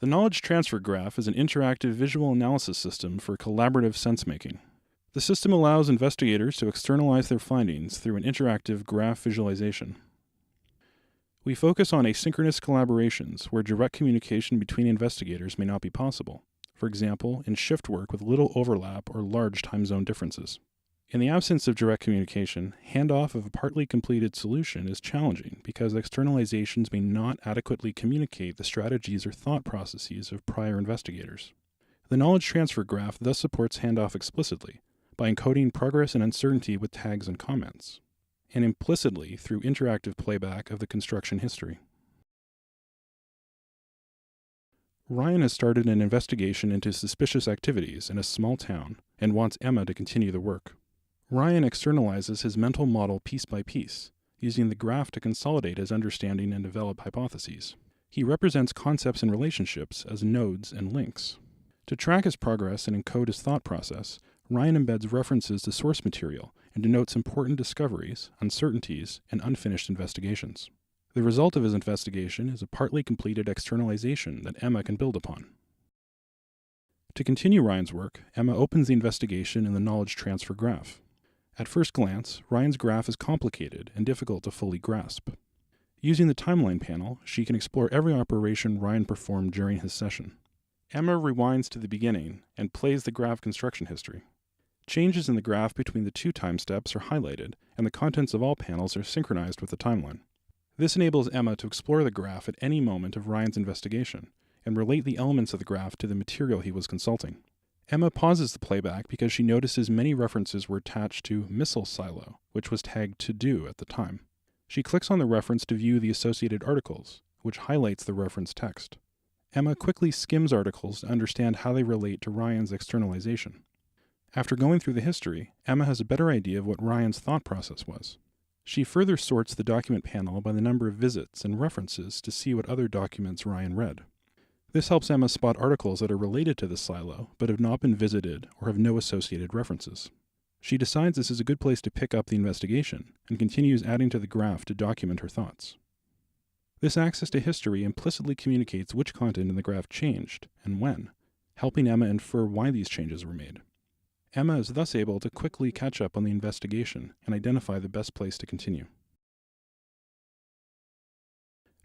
The knowledge transfer graph is an interactive visual analysis system for collaborative sensemaking. The system allows investigators to externalize their findings through an interactive graph visualization. We focus on asynchronous collaborations where direct communication between investigators may not be possible, for example, in shift work with little overlap or large time zone differences. In the absence of direct communication, handoff of a partly completed solution is challenging because externalizations may not adequately communicate the strategies or thought processes of prior investigators. The knowledge transfer graph thus supports handoff explicitly by encoding progress and uncertainty with tags and comments, and implicitly through interactive playback of the construction history. Ryan has started an investigation into suspicious activities in a small town and wants Emma to continue the work. Ryan externalizes his mental model piece by piece, using the graph to consolidate his understanding and develop hypotheses. He represents concepts and relationships as nodes and links. To track his progress and encode his thought process, Ryan embeds references to source material and denotes important discoveries, uncertainties, and unfinished investigations. The result of his investigation is a partly completed externalization that Emma can build upon. To continue Ryan's work, Emma opens the investigation in the knowledge transfer graph. At first glance, Ryan's graph is complicated and difficult to fully grasp. Using the timeline panel, she can explore every operation Ryan performed during his session. Emma rewinds to the beginning and plays the graph construction history. Changes in the graph between the two time steps are highlighted, and the contents of all panels are synchronized with the timeline. This enables Emma to explore the graph at any moment of Ryan's investigation and relate the elements of the graph to the material he was consulting. Emma pauses the playback because she notices many references were attached to missile silo, which was tagged to do at the time. She clicks on the reference to view the associated articles, which highlights the reference text. Emma quickly skims articles to understand how they relate to Ryan's externalization. After going through the history, Emma has a better idea of what Ryan's thought process was. She further sorts the document panel by the number of visits and references to see what other documents Ryan read. This helps Emma spot articles that are related to the silo but have not been visited or have no associated references. She decides this is a good place to pick up the investigation and continues adding to the graph to document her thoughts. This access to history implicitly communicates which content in the graph changed and when, helping Emma infer why these changes were made. Emma is thus able to quickly catch up on the investigation and identify the best place to continue.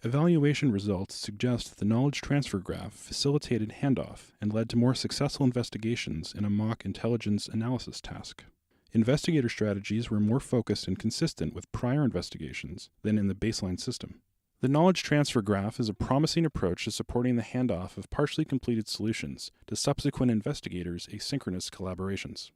Evaluation results suggest that the knowledge transfer graph facilitated handoff and led to more successful investigations in a mock intelligence analysis task. Investigator strategies were more focused and consistent with prior investigations than in the baseline system. The knowledge transfer graph is a promising approach to supporting the handoff of partially completed solutions to subsequent investigators' asynchronous collaborations.